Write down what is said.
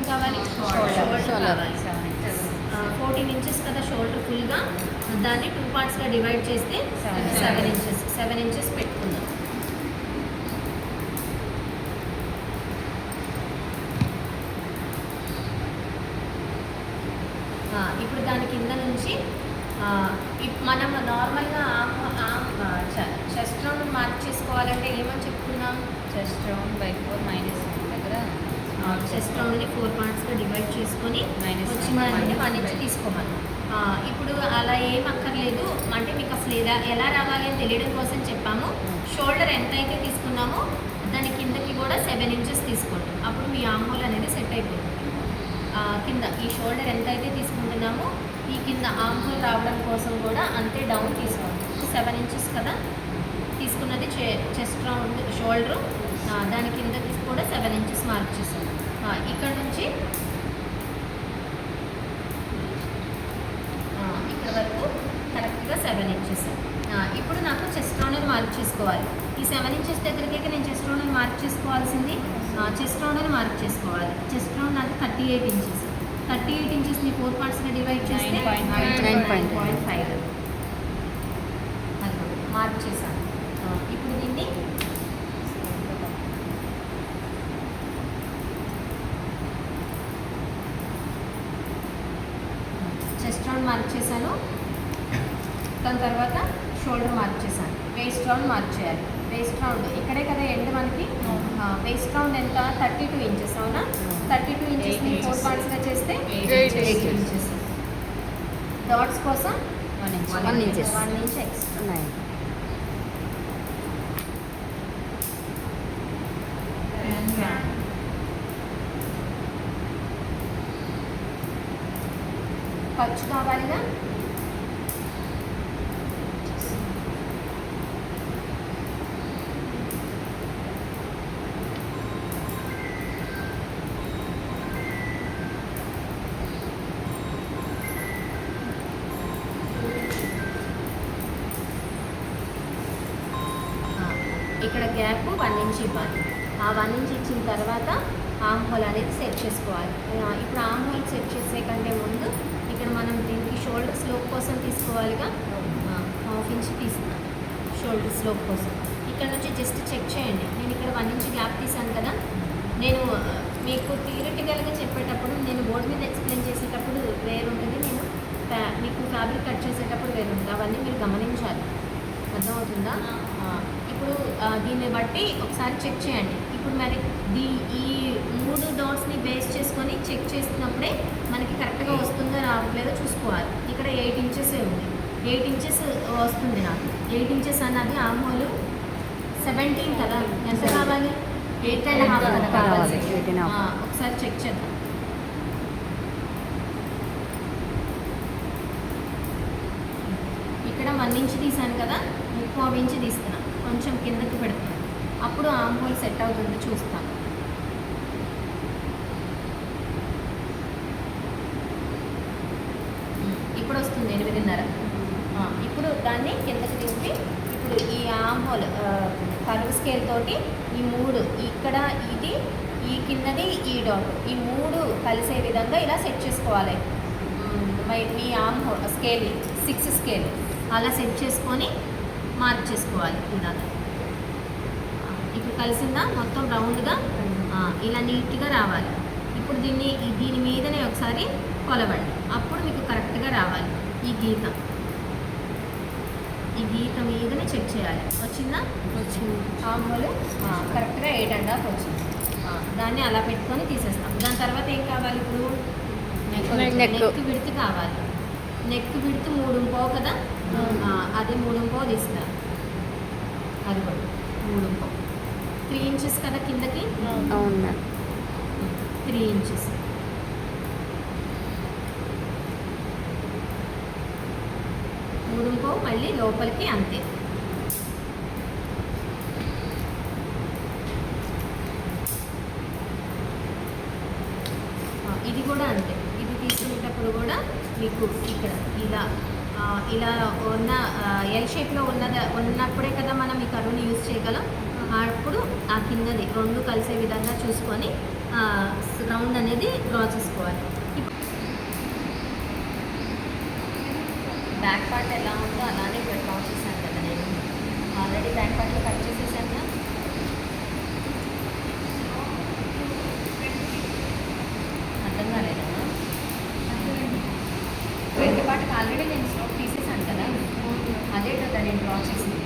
కావాలి? షోల్డర్ కావాలి. 14 ఇంచెస్ కదా షోల్డర్ ఫుల్గా, దాన్ని 2 పార్ట్స్గా డివైడ్ చేస్తే 7 ఇంచెస్ పెట్టుకుందాం. ఇప్పుడు దాని కింద నుంచి మనం నార్మల్గా చెస్ట్ రౌండ్ మార్క్ చేసుకోవాలంటే ఏమని చెప్పుకున్నాం? చెస్ట్ రౌండ్ బై 4 -1 దగ్గర చెస్ట్ రౌండ్ని 4 పార్ట్స్గా డివైడ్ చేసుకొని వచ్చిందంటే 1 ఇంచ్ తీసుకోమని. ఇప్పుడు అలా ఏం అక్కర్లేదు, అంటే మీకు అసలు ఎలా రావాలి అని తెలియడం కోసం చెప్పాము. షోల్డర్ ఎంత అయితే తీసుకున్నామో దాని కిందకి కూడా 7 ఇంచెస్ తీసుకోండి. అప్పుడు మీ ఆర్మ్ హోల్ అనేది సెట్ అయిపోతుంది. కింద ఈ షోల్డర్ ఎంత అయితే తీసుకుంటున్నామో ఈ కింద ఆర్మ్ హోల్ రావడం కోసం కూడా అంతే డౌన్ తీసుకోండి. 7 ఇంచెస్ కదా తీసుకున్నది చెస్ట్ రౌండ్ షోల్డరు, దాని కిందకి కూడా 7 ఇంచెస్ మార్క్ చేసాం. ఇక్కడ నుంచి ఇక్కడ వరకు కరెక్ట్గా 7 ఇంచెస్. ఇప్పుడు నాకు చెస్ట్ రౌండ్ మార్క్ చేసుకోవాలి. ఈ 7 ఇంచెస్ దగ్గరికి నేను చెస్ట్ రౌండ్ మార్క్ చేసుకోవాల్సింది. చెస్ట్ రౌండ్ మార్క్ చేసుకోవాలి. చెస్ట్ రౌండ్ నాకు 38 ఇంచెస్. 38 ఇంచెస్ని 4 పార్ట్స్గా డివైడ్ చేస్తే 9.5 అది మార్క్ చేశాను. ఇప్పుడు దీన్ని చెస్ట్ రౌండ్ మార్క్ చేశాను. దాని తర్వాత షోల్డర్ మార్క్ చేశాను. వేస్ట్ రౌండ్ మార్క్ చేయాలి. వేస్ట్ రౌండ్ ఇక్కడే కదా ఎండ్ మనకి. వేస్ట్ రౌండ్ ఎంత? 32 ఇంచెస్. అవునా? 32 ఇంచెస్ని 4 పార్ట్స్గా చేస్తే 8 ఇంచెస్. డాట్స్ కోసం 1 ఇంచ్ ఎక్స్ట్రా. ఖర్చు కావాలిగా. ఇక్కడ గ్యాప్ 1 ఇంచ్ ఇవ్వాలి. ఆ 1 ఇంచ్ ఇచ్చిన తర్వాత ఆర్మ్ హోల్ అనేది సెట్ చేసుకోవాలి. ఇప్పుడు ఆర్మ్ హోల్ సెట్ చేసే కంటే ముందు ఇక్కడ మనం దీనికి షోల్డర్ స్లోప్ కోసం తీసుకోవాలిగా. 1/2 ఇంచ్ తీసుకున్నాం షోల్డర్ స్లోప్ కోసం. ఇక్కడ నుంచి జస్ట్ చెక్ చేయండి. నేను ఇక్కడ 1 ఇంచ్ గ్యాప్ తీసాను కదా. నేను మీకు థియరిటికల్గా చెప్పేటప్పుడు, నేను బోర్డు మీద ఎక్స్ప్లెయిన్ చేసేటప్పుడు వేరుంటుంది, నేను మీకు ఫ్యాబ్రిక్ కట్ చేసేటప్పుడు వేరుంటుంది. అవన్నీ మీరు గమనించాలి. అర్థమవుతుందా? ఇప్పుడు దీన్ని బట్టి ఒకసారి చెక్ చేయండి. ఇప్పుడు మరి ఈ 3 డాట్స్ని బేస్ చేసుకొని చెక్ చేసినప్పుడే మనకి కరెక్ట్గా వస్తుందో రావట్లేదో చూసుకోవాలి. ఇక్కడ 8 ఇంచెసే ఉంది. 8 ఇంచెస్ వస్తుంది నాకు. 8 ఇంచెస్ అన్నది ఆర్మ్ హోల్ 17 కదా. ఎంత కావాలి? 8.5 కావాలి. ఒకసారి చెక్ చేద్దాం. ఇక్కడ 1 ఇంచ్ తీసాను కదా, 3/4 ఇంచ్ తీస్తున్నా. కొంచెం కిందకి పెడుతున్నాను. అప్పుడు ఆర్మ్ హోల్ సెట్ అవుతుంది చూస్తాను. ఇప్పుడు వస్తుంది 8.5. ఇప్పుడు దాన్ని కిందకి దింపి ఇప్పుడు ఈ ఆర్మ్ హోల్ కర్వ్ స్కేల్ తోటి ఈ 3 ఇక్కడ ఇది, ఈ కిందది, ఈ డాట్, ఈ 3 కలిసే విధంగా ఇలా సెట్ చేసుకోవాలి. మీ ఆర్మ్ హోల్ స్కేల్ 6 స్కేల్ అలా సెట్ చేసుకొని మార్క్ చేసుకోవాలి. ఇలాగా ఇప్పుడు కలిసిందా మొత్తం రౌండ్గా ఇలా నీట్గా రావాలి. ఇప్పుడు దీని మీదనే ఒకసారి కొలవండి. అప్పుడు మీకు కరెక్ట్గా రావాలి. ఈ గీత మీదనే చెక్ చేయాలి. వచ్చిందా? వచ్చింది. ఆర్మ్ హోల్ కరెక్ట్గా 8.5 వచ్చింది. దాన్ని అలా పెట్టుకొని తీసేస్తాం. దాని తర్వాత ఏం కావాలి? ఇప్పుడు నెక్ విడ్త్ కావాలి. నెక్ విడ్త్ 3.5 కదా, అది 3.5 తీస్తారు. అది కూడా 3.5. 3 ఇంచెస్ కదా కిందకి. అవునా? 3 ఇంచెస్. మళ్ళీ లోపలికి అంతే. ఇది కూడా అంతే. ఇది తీసుకునేటప్పుడు కూడా మీకు ఇక్కడ ఇలా ఉన్న ఎల్ షేప్లో ఉన్నప్పుడే కదా మనం ఈ కర్వ్ని యూజ్ చేయగలం. అప్పుడు ఆ కిందది 2 కలిసే విధంగా చూసుకొని రౌండ్ అనేది డ్రా చేసుకోవాలి. బ్యాక్ పార్ట్ ఎలా ఉందో అలానే ఇక్కడ డ్రా చేశాను కదా నేను. ఆల్రెడీ బ్యాక్ పార్ట్లో కట్ చేసేసాను కదా. అర్థం కాలేదమ్మా. ఫ్రంట్ పార్ట్కి ఆల్రెడీ నేను స్లోప్ తీసేసాను కదా, అదే కదా నేను డ్రా చేసింది.